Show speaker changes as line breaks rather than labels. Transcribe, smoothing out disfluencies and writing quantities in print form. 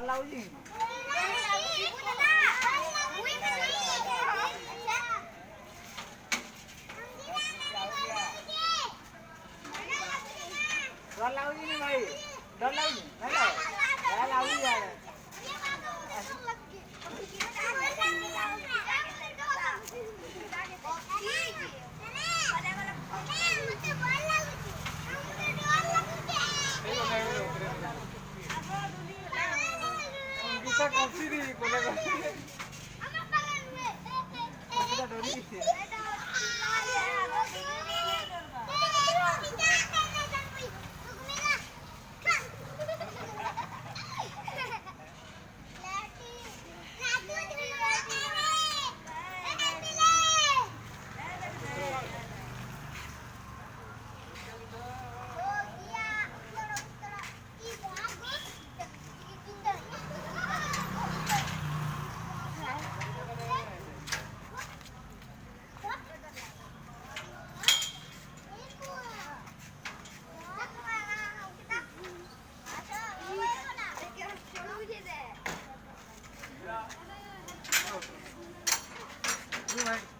lousy डर lousy नहीं भाई डर लाउजी नहीं लो क्या लाउजी जा रहे bisa kopi di kolega kita dari भाई